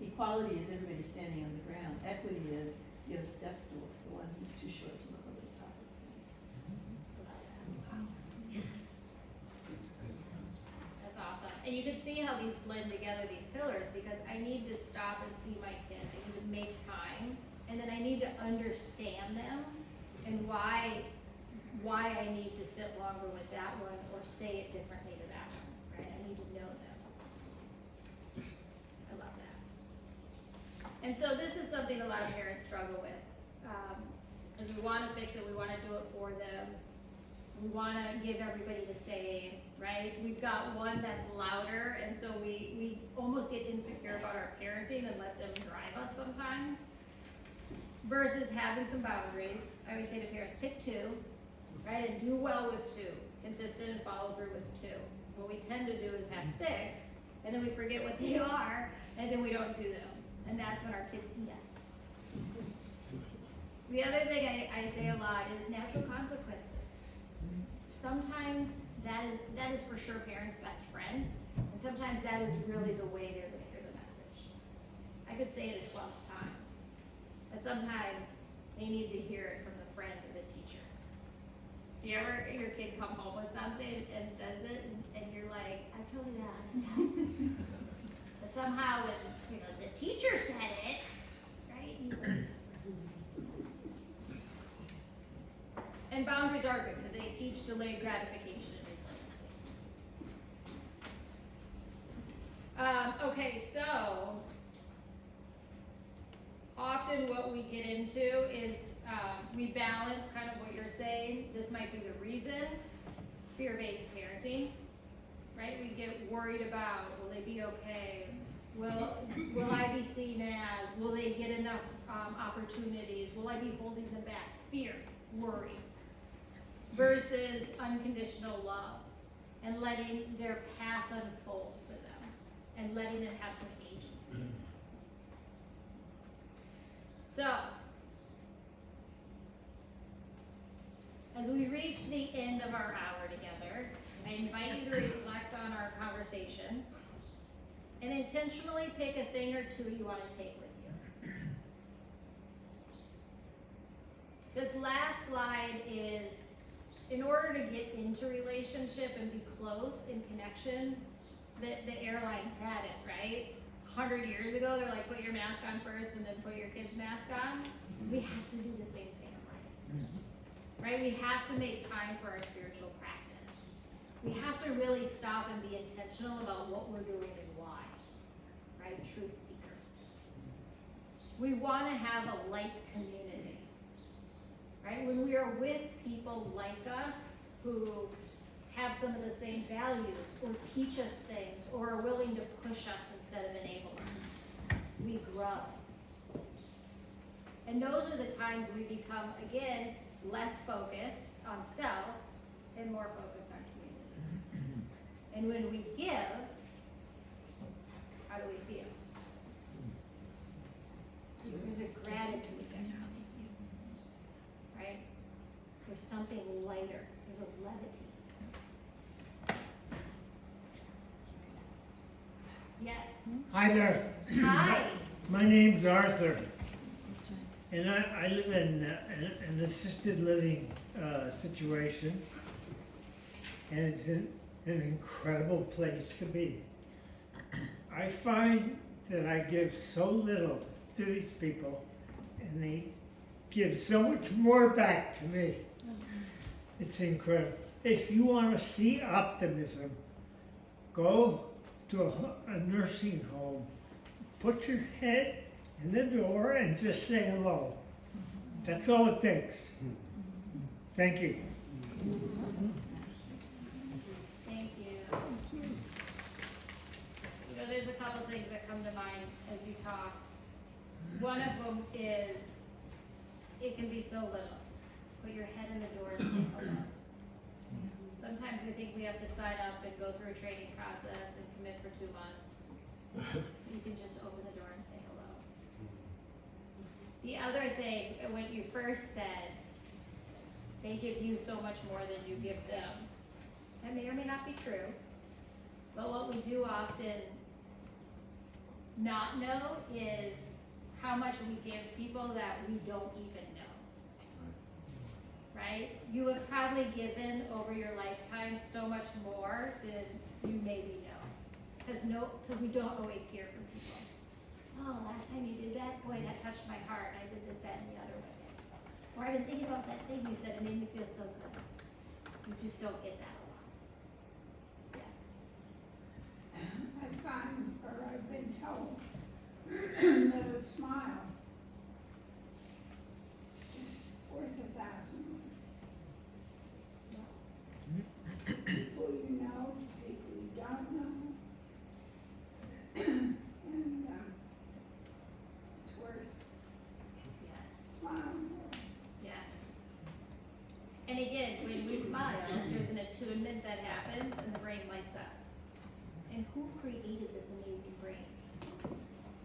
equality is everybody standing on the ground. Equity is you have steps to walk, the one who's too short to look over the top of the fence. That's awesome. And you can see how these blend together, these pillars, because I need to stop and see my kid. I need to make time, and then I need to understand them and why I need to sit longer with that one or say it differently to that one, right? I need to know them. I love that. And so this is something a lot of parents struggle with. Because we want to fix it, we want to do it for them. We want to give everybody the same, right? We've got one that's louder, and so we almost get insecure about our parenting and let them drive us sometimes. Versus having some boundaries. I always say to parents, pick two, right? And do well with two. Consistent and follow through with two. What we tend to do is have six, and then we forget what they are, and then we don't do them. And that's when our kids eat us. The other thing I say a lot is natural consequences. Sometimes that is for sure parents' best friend, and sometimes that is really the way they're going to hear the message. I could say it a 12th time, but sometimes they need to hear it from the friend or the teacher. You ever, your kid come home with something and says it, and you're like, I told you that. But somehow when, the teacher said it, right? And boundaries are good because they teach delayed gratification and resiliency. Okay, so often what we get into is we balance kind of what you're saying. This might be the reason, fear-based parenting, right? We get worried about, will they be okay? Will I be seen as? Will they get enough opportunities? Will I be holding them back? Fear, worry. Versus unconditional love and letting their path unfold for them and letting them have some agency. So, as we reach the end of our hour together, I invite you to reflect on our conversation and intentionally pick a thing or two you want to take with you. This last slide is, in order to get into relationship and be close in connection, the airlines had it, right? 100 years ago, they're like, put your mask on first and then put your kid's mask on. We have to do the same thing in life, right? We have to make time for our spiritual practice. We have to really stop and be intentional about what we're doing and why, right? Truth seeker. We want to have a light community, right? When we are with people like us who have some of the same values or teach us things or are willing to push us instead of enable us, we grow. And those are the times we become, again, less focused on self and more focused on community. And when we give, how do we feel? There's a gratitude that comes, right? There's something lighter. There's a levity. Yes. Hi there. Hi. My name's Arthur. And I live in an assisted living situation. And it's an incredible place to be. I find that I give so little to these people, and they give so much more back to me. It's incredible. If you want to see optimism, go to a nursing home, put your head in the door and just say hello. That's all it takes. Thank you. Thank you. There's a couple things that come to mind as we talk. One of them is, it can be so little. Put your head in the door and say hello. Sometimes we think we have to sign up and go through a training process and commit for 2 months. You can just open the door and say hello. The other thing, when you first said, They give you so much more than you give them. That may or may not be true. But what we do often not know is how much we give people that we don't even know. Right? You have probably given over your lifetime so much more than you maybe know. Because we don't always hear from people. Oh, last time you did that, boy, that touched my heart. I did this, that, and the other with it. Or I've been thinking about that thing you said, it made me feel so good. You just don't get that a lot. Yes. I find, or I've been told, that a smile is worth 1,000 words. People you know, people you don't know. And, it's worth Yes. smiling more. Yes. And again, when we smile, there's an attunement that happens and the brain lights up. And who created this amazing brain?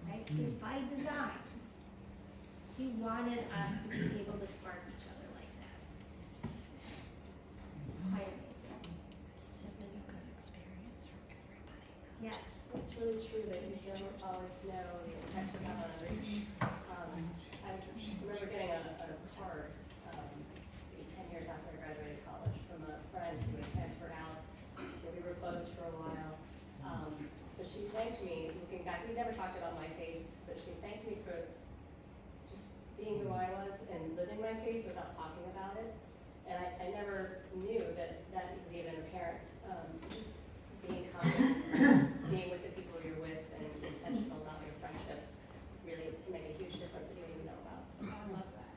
Right? It's by design. He wanted us to be able to spark each other like that. Quite amazing. This has been a good experience for everybody. Yes. It's really true that you don't always know the effect of that on others. I remember getting a card, maybe 10 years after I graduated college, from a friend who had transferred out. We were close for a while. But she thanked me, looking back, we never talked about my faith, but she thanked me for just being who I was and living my faith without talking about it. And I never knew that was even apparent. So just being confident, being with the people you're with, and intentional about your friendships really can make a huge difference that you don't even know about. I love that.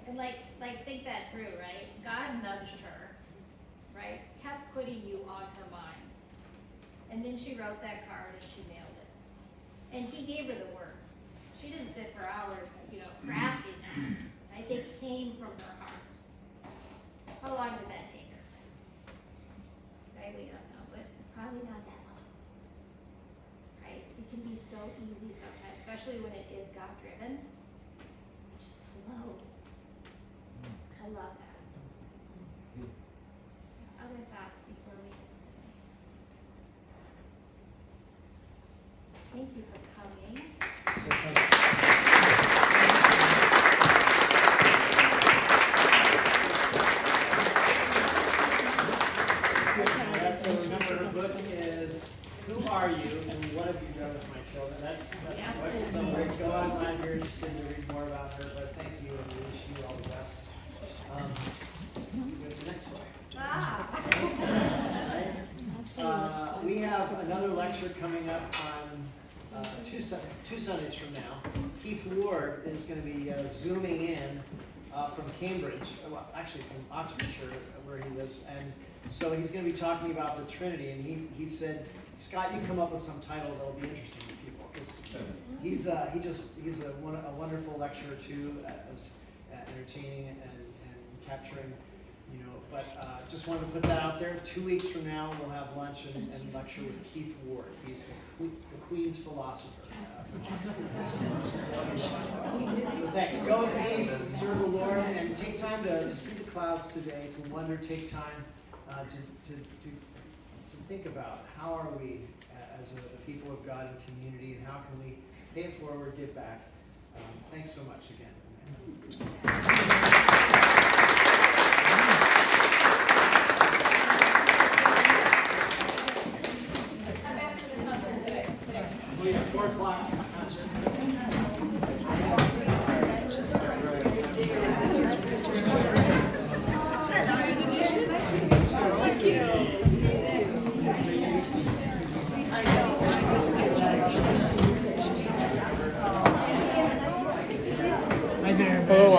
And like think that through, right? God nudged her, right? Kept putting you on her mind. And then she wrote that card and she mailed it. And he gave her the words. She didn't sit for hours, crafting them, right? They came from her heart. How long did that take her? Right, we don't know, but probably not that long. Right? It can be so easy sometimes, especially when it is God-driven. It just flows. I love that. Other thoughts before we get today? Thank you for coming. So remember, her book is Who Are You and What Have You Done With My Children? That's the book. So go online if you're interested to read more about her, but thank you and we wish you all the best. With the next one. We have another lecture coming up on two Sundays from now. Keith Ward is going to be zooming in from Cambridge, well, actually from Oxfordshire, where he lives, and so he's going to be talking about the Trinity. And he said, Scott, you come up with some title that'll be interesting to people, because he's a wonderful lecturer too, as entertaining and capturing. But just wanted to put that out there. 2 weeks from now, we'll have lunch and lecture with Keith Ward. He's the Queen's philosopher. So thanks. Go in peace, serve the Lord, and take time to see the clouds today, to wonder, take time to think about how are we as a people of God and community, and how can we pay it forward, give back. Thanks so much again. We have 4 o'clock concert. Hi there. Hello,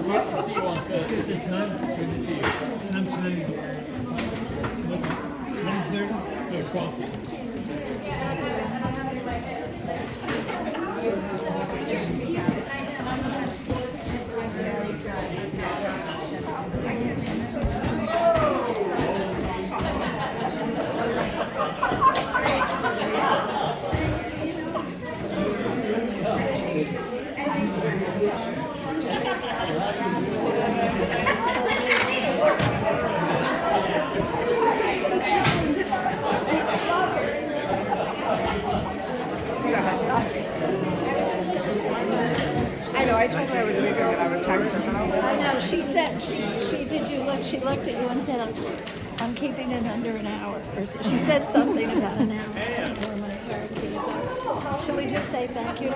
nice to see you on set. Is it time? Good to see you. I'm trying. 9:30? There's coffee. Thank you. I told her I was leaving, but I would text her, but I know, she said, she did you look, she looked at you and said, I'm keeping it under an hour. Or she said something about an hour before my card came out. Shall we just say thank you to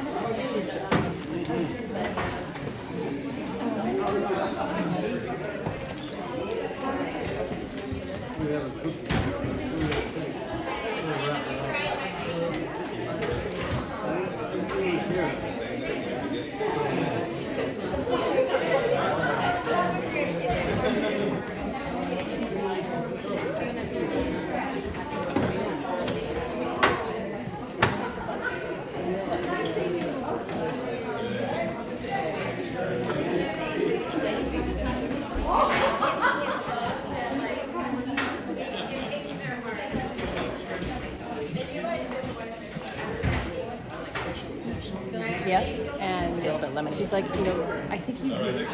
Yep, and a little bit lemon. She's like, you know, I think you would.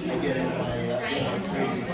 I get it, my crazy.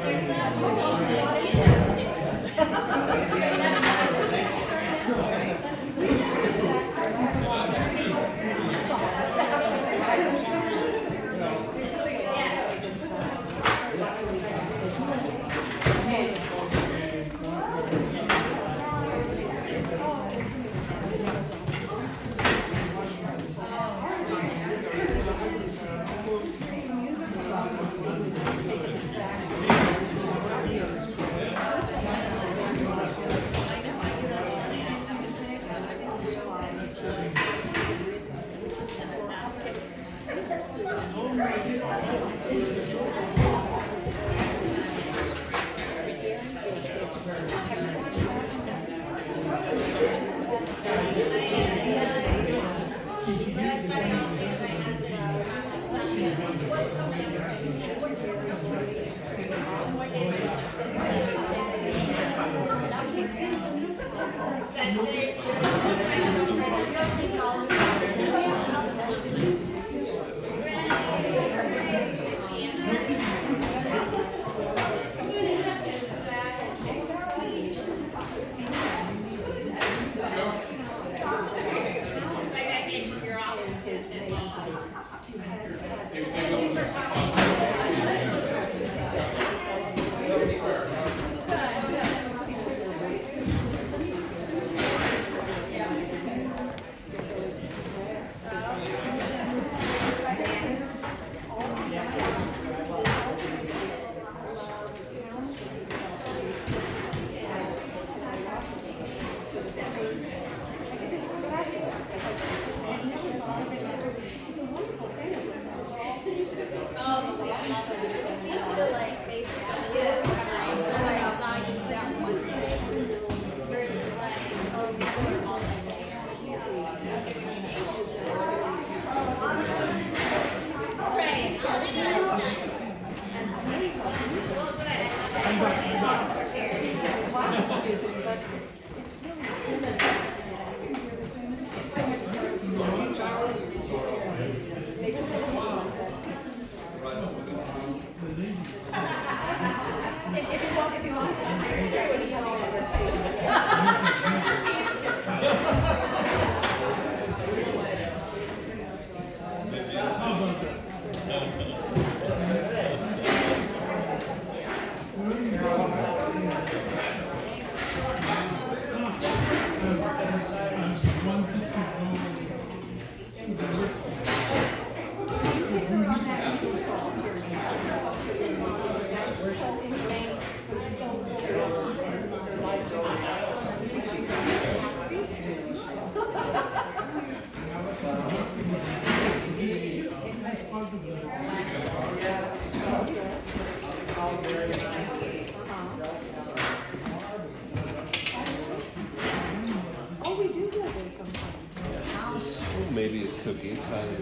maybe a cookie. It's highly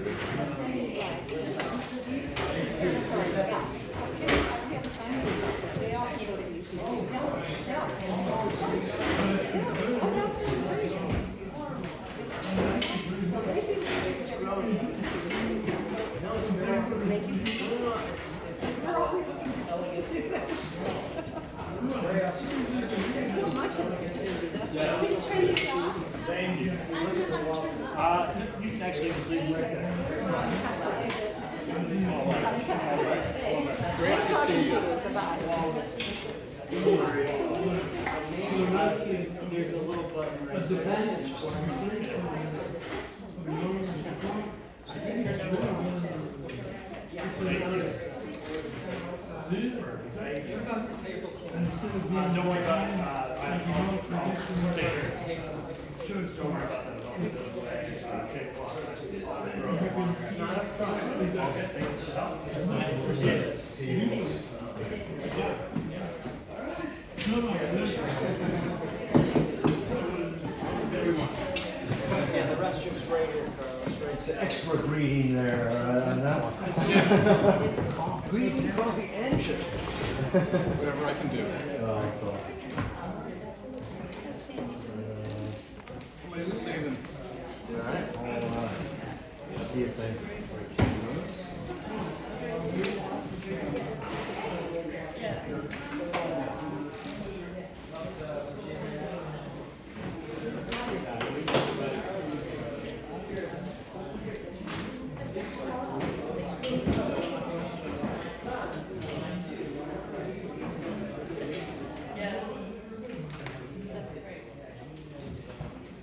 They often go to these meetings. Very awesome. There's so much in this. Will you turn this off? Thank you. You can actually just leave them right there. Nice talking to you. Bye-bye. There's a little button right The there. message. Don't worry about it. I'll take care of it. Don't worry about that. I'll put those away. Shake the clock. It's not a problem. Okay, thanks for the help. I appreciate it. Yeah, the restroom's right here, Carlos, right It's there. an extra greeting there on that one. Greeting, coffee, and sugar. Whatever I can do. Somebody was saving. All right, I'll see if they.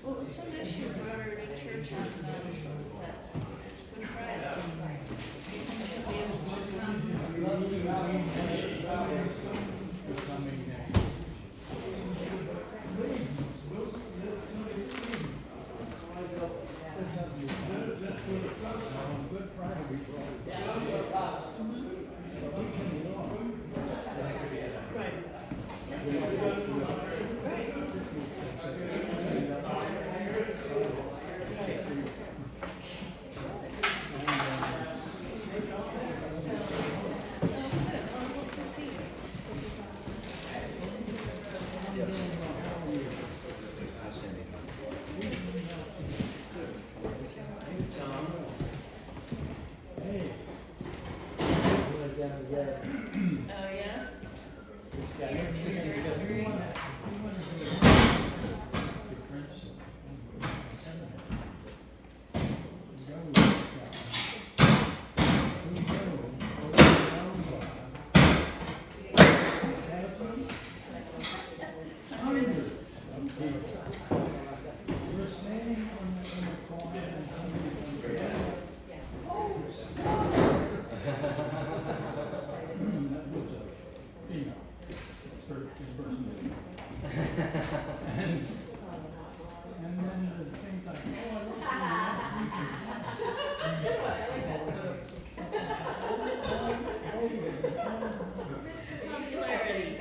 Well, it was so nice you brought her to church on, what was that? Good Friday. She'll be able to Yes. Tom. Hey. We went down together. Oh, yeah? This guy, 65th. Popularity.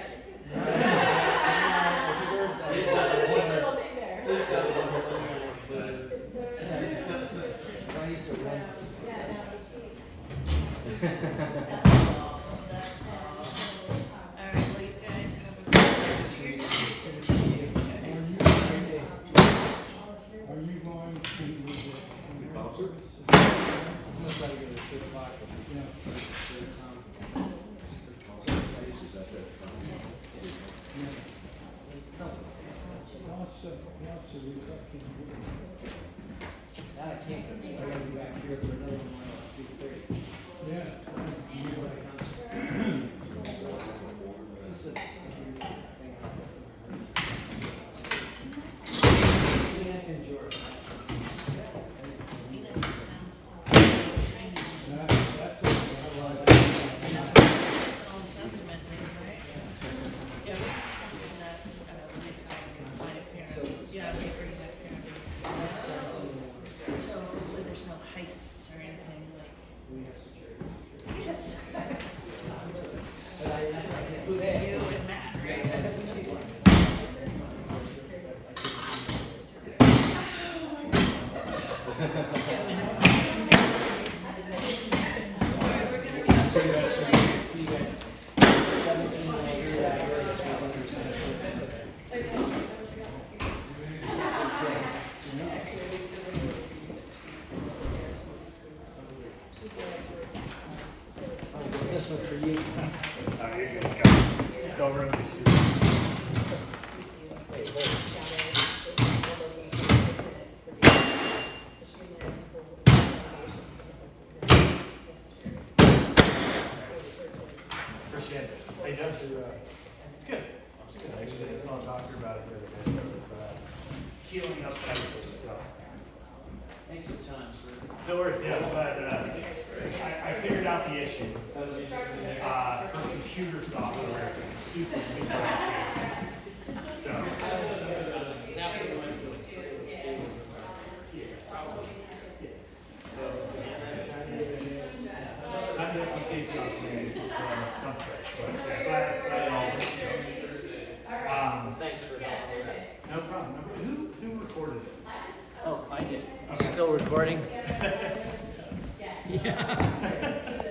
So I used to run. All right, well, you guys have a good Concert? Most likely go to 2 o'clock. That I can't go to. I gotta be back here for another one at 3:30. Yeah. Just a thing. Yeah, enjoy it. Old Testament thing, right? Yeah. Yeah, they bring that parent. So hopefully there's no heists or anything like. We have security. Yes. But I can't You say. and Matt, right? Yeah, the other day, so it's, healing up nicely, so. Thanks a ton for. No worries, yeah, but, I figured out the issue. Her computer software is super complicated. So. It's after we went through the school. Yes. So, time to update the upgrades, something, but yeah, glad it all works, so. Thanks for helping with that. No problem. Who recorded it? Oh, I did. Okay. Still recording? Yeah.